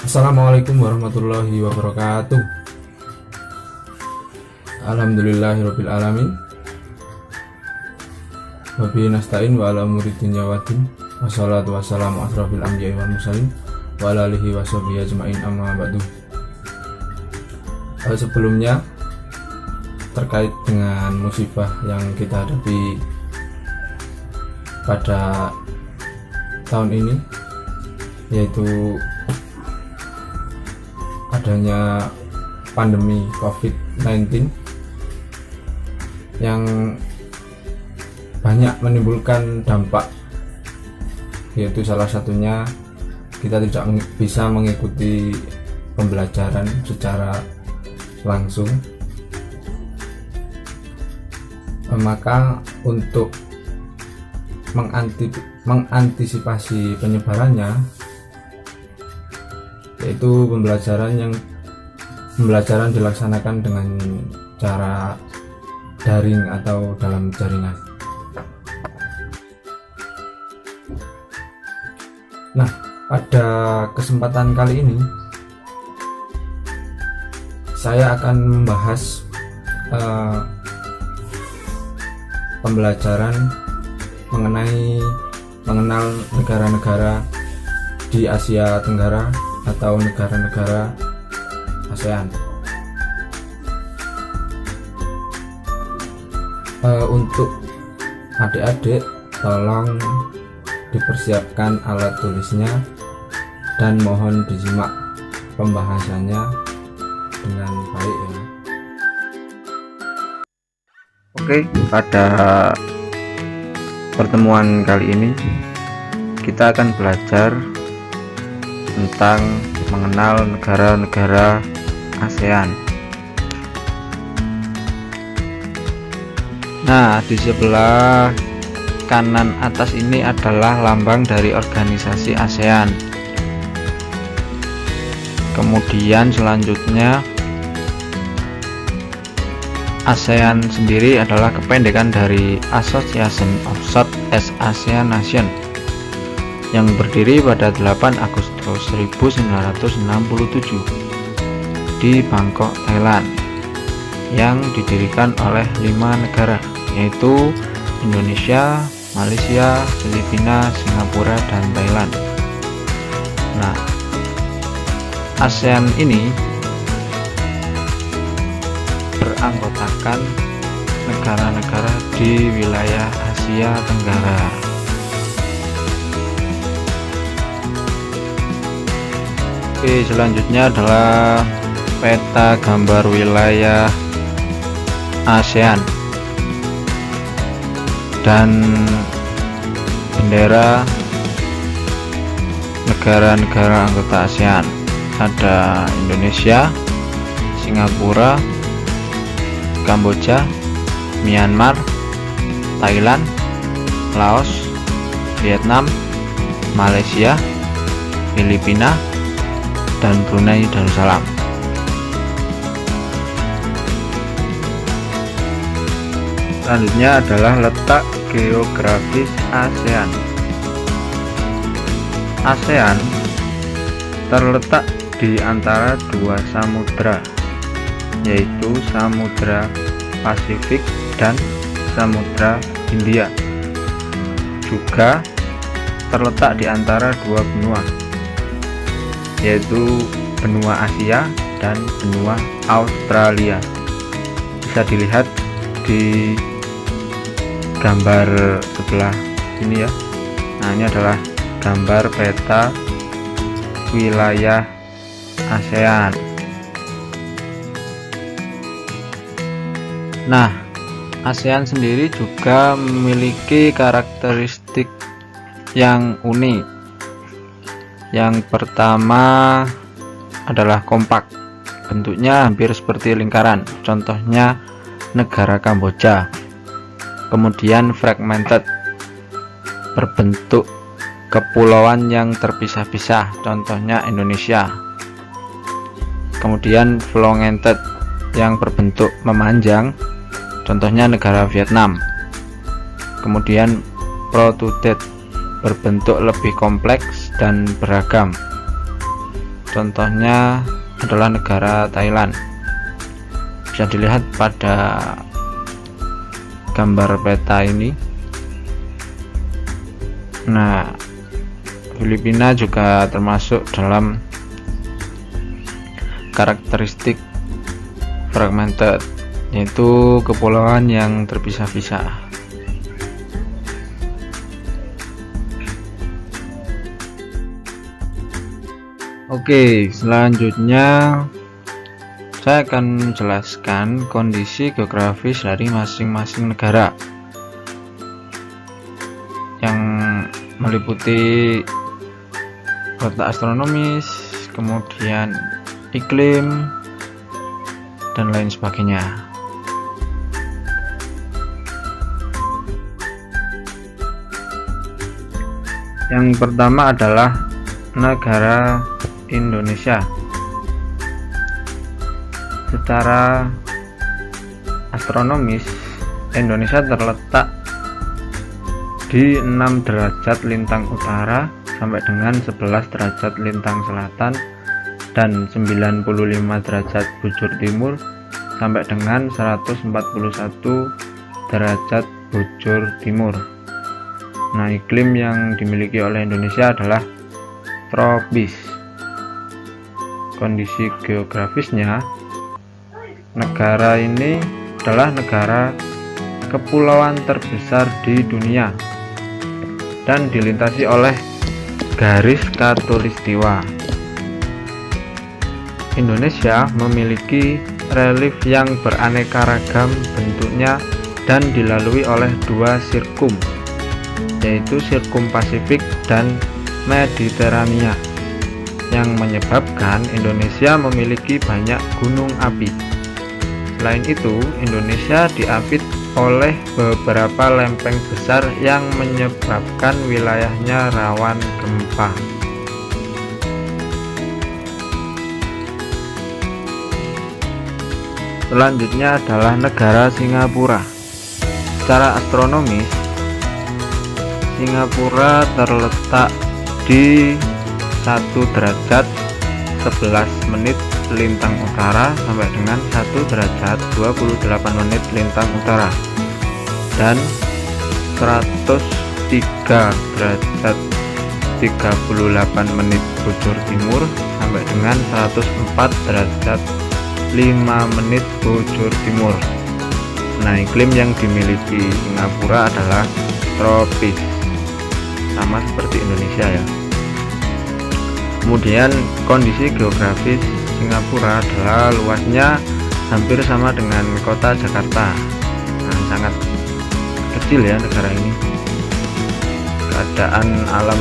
Assalamualaikum warahmatullahi wabarakatuh. Alhamdulillahirabbil alamin. Wa bihi nasta'in wa ala umuri dunya waddin. Wassalatu wassalamu asrofil anbiya'i wal mursalin wa ala alihi wa sahbihi ajmain, amma ba'du. Sebelumnya terkait dengan musibah yang kita hadapi pada tahun ini, yaitu adanya pandemi COVID-19 yang banyak menimbulkan dampak, yaitu salah satunya kita tidak bisa mengikuti pembelajaran secara langsung. Maka untuk mengantisipasi penyebarannya, yaitu pembelajaran dilaksanakan dengan cara daring atau dalam jaringan. Nah, pada kesempatan kali ini saya akan membahas pembelajaran mengenal negara-negara di Asia Tenggara atau negara-negara ASEAN. Untuk adik-adik, tolong dipersiapkan alat tulisnya dan mohon disimak pembahasannya dengan baik ya. Oke, pada pertemuan kali ini kita akan belajar tentang mengenal negara-negara ASEAN. Nah, di sebelah kanan atas ini adalah lambang dari organisasi ASEAN. Kemudian selanjutnya, ASEAN sendiri adalah kependekan dari Association of Southeast Asian Nations yang berdiri pada 8 Agustus 1967 di Bangkok, Thailand, yang didirikan oleh 5 negara, yaitu Indonesia, Malaysia, Filipina, Singapura, dan Thailand. Nah, ASEAN ini beranggotakan negara-negara di wilayah Asia Tenggara. Oke, selanjutnya adalah peta gambar wilayah ASEAN dan bendera negara-negara anggota ASEAN. Ada Indonesia, Singapura, Kamboja, Myanmar, Thailand, Laos, Vietnam, Malaysia, Filipina, dan Brunei Darussalam. Selanjutnya adalah letak geografis ASEAN. ASEAN terletak di antara 2 samudra, yaitu Samudra Pasifik dan Samudra Hindia. Juga terletak di antara 2 benua, yaitu benua Asia dan benua Australia. Bisa dilihat di gambar sebelah ini ya. Nah, ini adalah gambar peta wilayah ASEAN. Nah, ASEAN sendiri juga memiliki karakteristik yang unik. Yang pertama adalah kompak, bentuknya hampir seperti lingkaran, contohnya negara Kamboja. Kemudian fragmented, berbentuk kepulauan yang terpisah-pisah, contohnya Indonesia. Kemudian elongated, yang berbentuk memanjang, contohnya negara Vietnam. Kemudian protrude, berbentuk lebih kompleks dan beragam, Contohnya adalah negara Thailand. Bisa dilihat pada gambar peta ini. Nah, Filipina juga termasuk dalam karakteristik fragmented, yaitu kepulauan yang terpisah-pisah. Oke, selanjutnya saya akan menjelaskan kondisi geografis dari masing-masing negara yang meliputi letak astronomis, kemudian iklim, dan lain sebagainya. Yang pertama adalah negara Indonesia. Secara astronomis, Indonesia terletak di 6 derajat lintang utara sampai dengan 11 derajat lintang selatan dan 95 derajat bujur timur sampai dengan 141 derajat bujur timur. Nah, iklim yang dimiliki oleh Indonesia adalah tropis. Kondisi geografisnya, negara ini adalah negara kepulauan terbesar di dunia dan dilintasi oleh garis khatulistiwa. Indonesia memiliki relief yang beraneka ragam bentuknya dan dilalui oleh 2 sirkum, yaitu sirkum Pasifik dan Mediterania, yang menyebabkan Indonesia memiliki banyak gunung api. Selain itu, Indonesia diapit oleh beberapa lempeng besar yang menyebabkan wilayahnya rawan gempa. Selanjutnya adalah negara Singapura. Secara astronomis, Singapura terletak di 1 derajat 11 menit lintang utara sampai dengan 1 derajat 28 menit lintang utara dan 103 derajat 38 menit bujur timur sampai dengan 104 derajat 5 menit bujur timur. Nah, iklim yang dimiliki Singapura adalah tropis, sama seperti Indonesia ya. Kemudian kondisi geografis Singapura adalah luasnya hampir sama dengan kota Jakarta. Nah, sangat kecil ya negara ini. Keadaan alam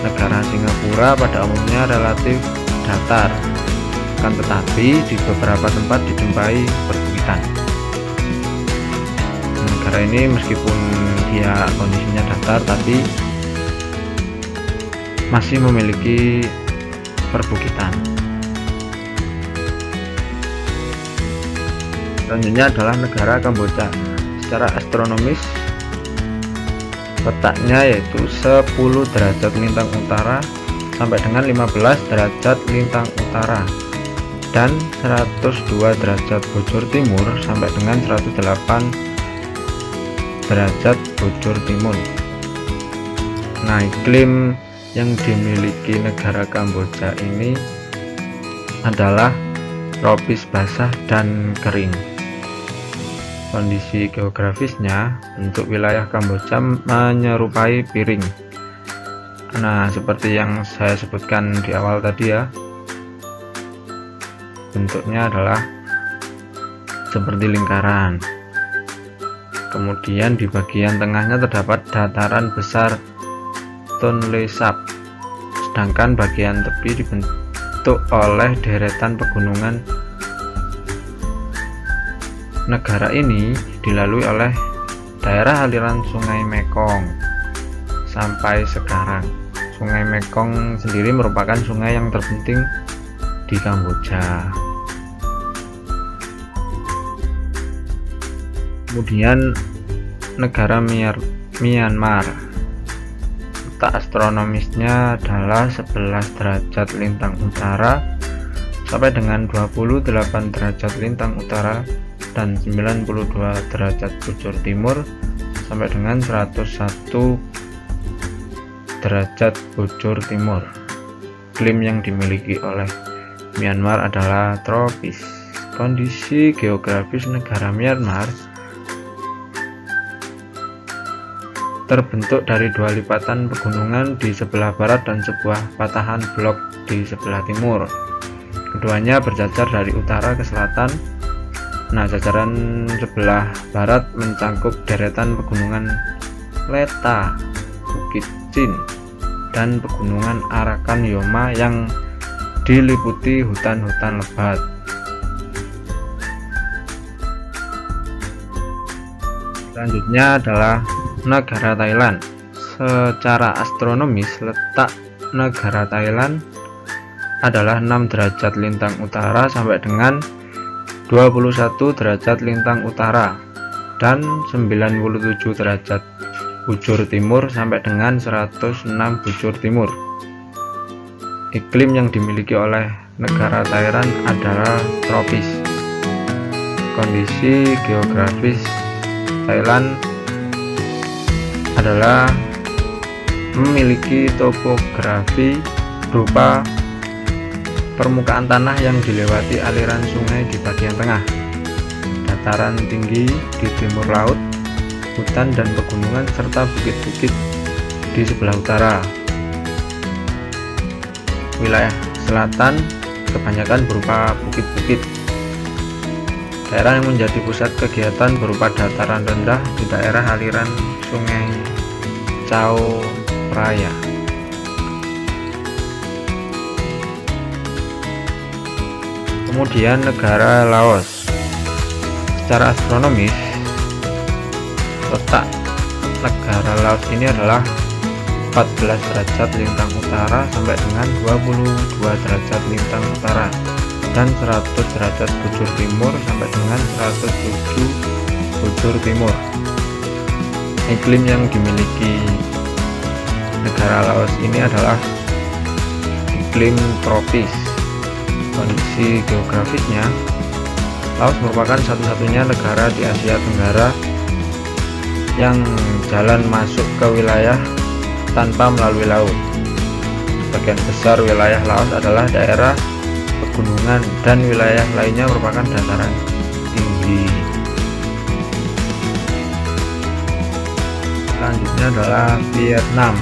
negara Singapura pada umumnya relatif datar, kan tetapi di beberapa tempat dijumpai perbukitan. Negara ini meskipun dia kondisinya datar tapi masih memiliki perbukitan. Selanjutnya adalah negara Kamboja. Secara astronomis, letaknya yaitu 10 derajat lintang utara sampai dengan 15 derajat lintang utara dan 102 derajat bujur timur sampai dengan 108 derajat bujur timur. Nah, iklim yang dimiliki negara Kamboja ini adalah tropis basah dan kering. Kondisi geografisnya, bentuk wilayah Kamboja menyerupai piring. Nah, seperti yang saya sebutkan di awal tadi ya, bentuknya adalah seperti lingkaran. Kemudian di bagian tengahnya terdapat dataran besar Tonle Sap, sedangkan bagian tepi dibentuk oleh deretan pegunungan. Negara ini dilalui oleh daerah aliran Sungai Mekong. Sampai sekarang, Sungai Mekong sendiri merupakan sungai yang terpenting di Kamboja. Kemudian negara Myanmar. letak astronomisnya adalah 11 derajat lintang utara sampai dengan 28 derajat lintang utara dan 92 derajat bujur timur sampai dengan 101 derajat bujur timur. Iklim yang dimiliki oleh Myanmar adalah tropis. Kondisi geografis negara Myanmar terbentuk dari dua lipatan pegunungan di sebelah barat dan sebuah patahan blok di sebelah timur. Keduanya berjajar dari utara ke selatan. Nah, jajaran sebelah barat mencangkup deretan pegunungan Leta, Bukit Chin, dan pegunungan Arakan Yoma yang diliputi hutan-hutan lebat. Selanjutnya adalah negara Thailand. Secara astronomis, letak negara Thailand adalah 6 derajat lintang utara sampai dengan 21 derajat lintang utara dan 97 derajat bujur timur sampai dengan 106 bujur timur. Iklim yang dimiliki oleh negara Thailand adalah tropis. Kondisi geografis Thailand adalah memiliki topografi berupa permukaan tanah yang dilewati aliran sungai di bagian tengah, dataran tinggi di timur laut, hutan dan pegunungan serta bukit-bukit di sebelah utara. Wilayah selatan kebanyakan berupa bukit-bukit. Daerah yang menjadi pusat kegiatan berupa dataran rendah di daerah aliran sungai Chao Phraya. Kemudian negara Laos. Secara astronomis, letak negara Laos ini adalah 14 derajat lintang utara sampai dengan 22 derajat lintang utara dan 100 derajat bujur timur sampai dengan 107 bujur timur. Iklim yang dimiliki negara Laos ini adalah iklim tropis. Kondisi geografisnya, Laos merupakan satu-satunya negara di Asia Tenggara yang jalan masuk ke wilayah tanpa melalui laut. Sebagian besar wilayah Laos adalah daerah pegunungan dan wilayah lainnya merupakan dataran tinggi. Selanjutnya adalah Vietnam.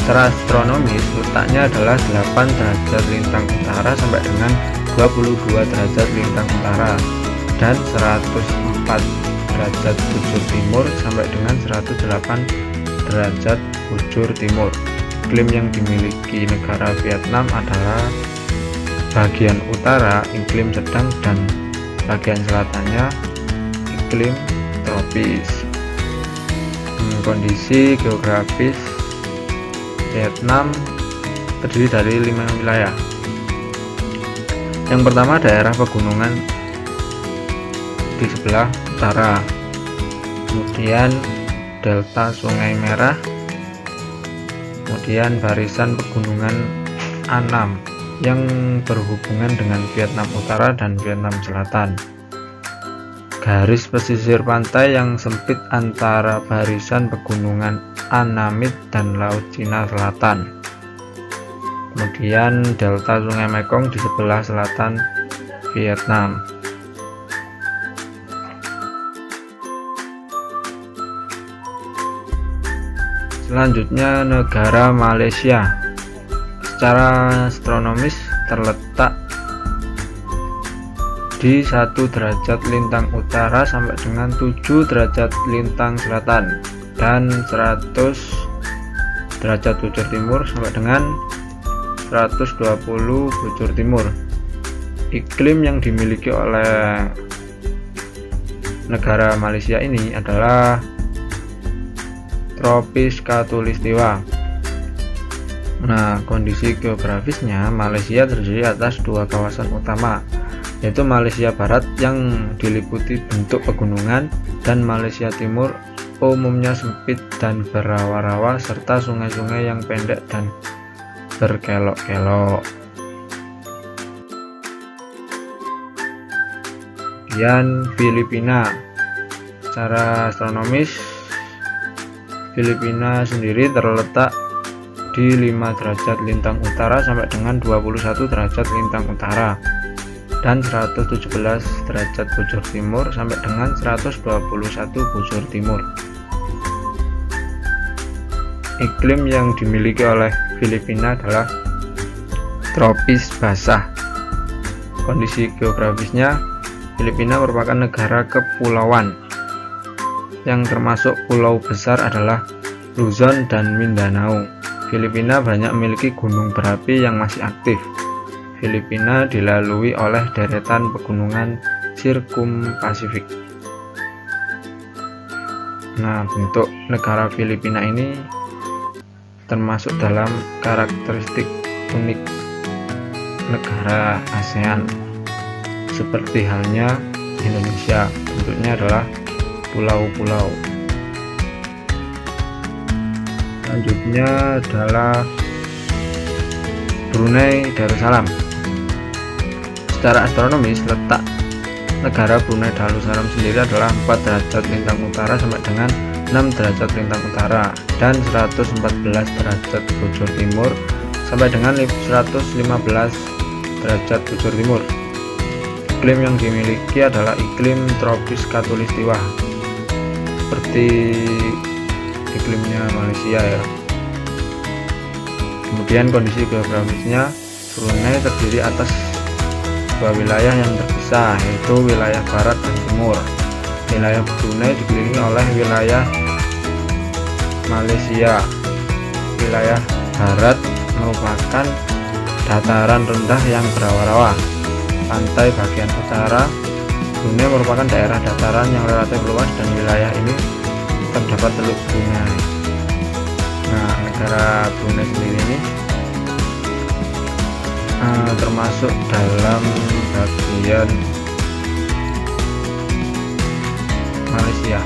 Secara astronomis, letaknya adalah 8 derajat lintang utara sampai dengan 22 derajat lintang utara dan 104 derajat bujur timur sampai dengan 108 derajat bujur timur. Iklim yang dimiliki negara Vietnam adalah bagian utara iklim sedang dan bagian selatannya iklim tropis. Kondisi geografis Vietnam terdiri dari 5 wilayah. Yang pertama, daerah pegunungan di sebelah utara, kemudian delta Sungai Merah, kemudian barisan pegunungan Annam yang berhubungan dengan Vietnam Utara dan Vietnam Selatan, garis pesisir pantai yang sempit antara barisan pegunungan Annamid dan Laut Cina Selatan, kemudian delta Sungai Mekong di sebelah selatan Vietnam. Selanjutnya negara Malaysia. Secara astronomis terletak di 1 derajat lintang utara sampai dengan 7 derajat lintang selatan dan 100 derajat bujur timur sampai dengan 120 bujur timur. Iklim yang dimiliki oleh negara Malaysia ini adalah tropis khatulistiwa. Nah, kondisi geografisnya, Malaysia terdiri atas 2 kawasan utama, yaitu Malaysia Barat yang diliputi bentuk pegunungan dan Malaysia Timur umumnya sempit dan berawa-rawa serta sungai-sungai yang pendek dan berkelok-kelok. Kemudian Filipina, secara astronomis Filipina sendiri terletak di 5 derajat lintang utara sampai dengan 21 derajat lintang utara dan 117 derajat bujur timur sampai dengan 121 bujur timur. Iklim yang dimiliki oleh Filipina adalah tropis basah. Kondisi geografisnya, Filipina merupakan negara kepulauan yang termasuk pulau besar adalah Luzon dan Mindanao. Filipina banyak memiliki gunung berapi yang masih aktif. Filipina dilalui oleh deretan pegunungan Sirkumpasifik. Nah, bentuk negara Filipina ini termasuk dalam karakteristik unik negara ASEAN, seperti halnya Indonesia, bentuknya adalah pulau-pulau. Selanjutnya adalah Brunei Darussalam. Secara astronomis, letak negara Brunei Darussalam sendiri adalah 4 derajat lintang utara sampai dengan 6 derajat lintang utara dan 114 derajat bujur timur sampai dengan 115 derajat bujur timur. Iklim yang dimiliki adalah iklim tropis khatulistiwa, seperti iklimnya Malaysia ya. Kemudian kondisi geografisnya, Brunei terdiri atas 2 wilayah yang terpisah, yaitu wilayah barat dan timur. Wilayah Brunei dikelilingi oleh wilayah Malaysia. Wilayah barat merupakan dataran rendah yang berawa-rawa. Pantai bagian utara Brunei merupakan daerah dataran yang relatif luas dan wilayah ini terdapat Teluk Brunei. Nah, negara Brunei sendiri ini termasuk dalam bagian Malaysia,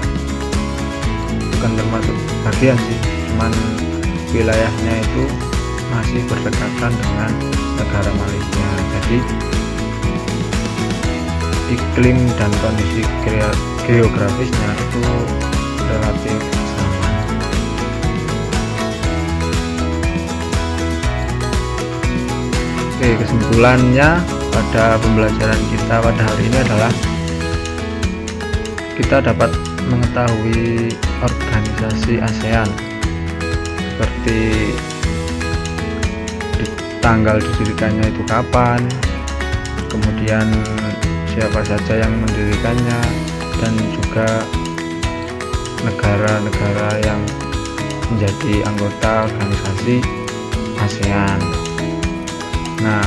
bukan termasuk bagian sih, cuman wilayahnya itu masih berdekatan dengan negara Malaysia. Jadi iklim dan kondisi geografisnya itu relatif sama. Oke, kesimpulannya pada pembelajaran kita pada hari ini adalah kita dapat mengetahui organisasi ASEAN, seperti tanggal didirikannya itu kapan, kemudian siapa saja yang mendirikannya, dan juga negara-negara yang menjadi anggota organisasi ASEAN. Nah,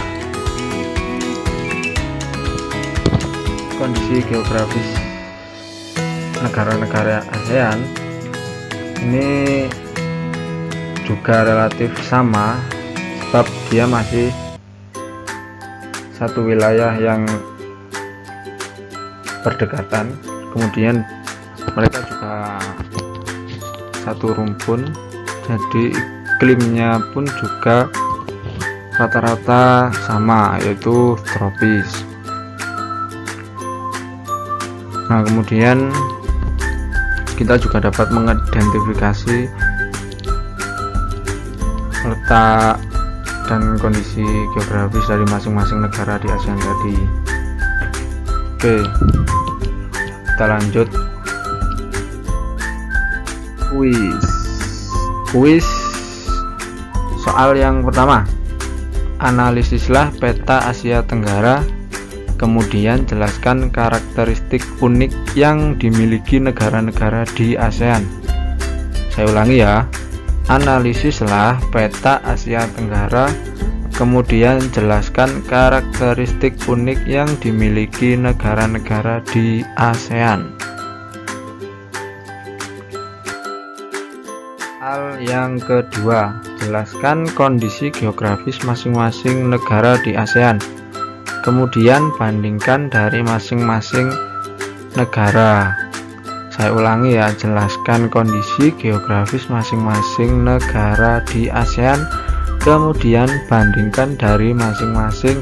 kondisi geografis negara-negara ASEAN ini juga relatif sama, sebab dia masih satu wilayah yang berdekatan, kemudian mereka juga satu rumpun, jadi iklimnya pun juga rata-rata sama, yaitu tropis. Nah, kemudian kita juga dapat mengidentifikasi letak dan kondisi geografis dari masing-masing negara di ASEAN tadi. Oke, kita lanjut. Kuis soal yang pertama, analisislah peta Asia Tenggara, kemudian jelaskan karakteristik unik yang dimiliki negara-negara di ASEAN. Saya ulangi ya, analisislah peta Asia Tenggara, kemudian jelaskan karakteristik unik yang dimiliki negara-negara di ASEAN. Hal yang kedua, jelaskan kondisi geografis masing-masing negara di ASEAN, kemudian bandingkan dari masing-masing negara. Saya ulangi ya, jelaskan kondisi geografis masing-masing negara di ASEAN, kemudian bandingkan dari masing-masing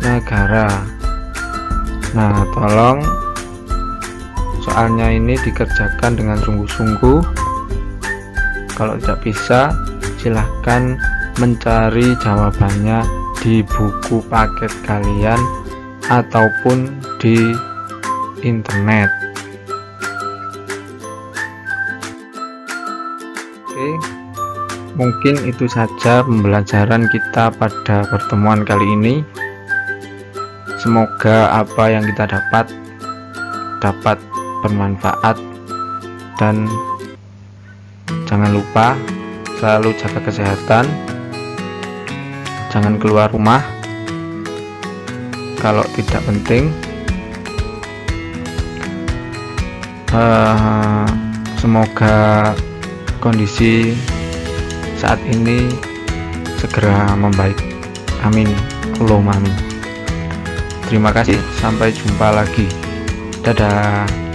negara. Nah, tolong soalnya ini dikerjakan dengan sungguh-sungguh. Kalau tidak bisa, silahkan mencari jawabannya di buku paket kalian ataupun di internet. Oke, mungkin itu saja pembelajaran kita pada pertemuan kali ini. Semoga apa yang kita dapat bermanfaat, dan jangan lupa selalu jaga kesehatan, jangan keluar rumah kalau tidak penting. Semoga kondisi saat ini segera membaik. Amin, Allahumma amin. Terima kasih, sampai jumpa lagi. Dadah.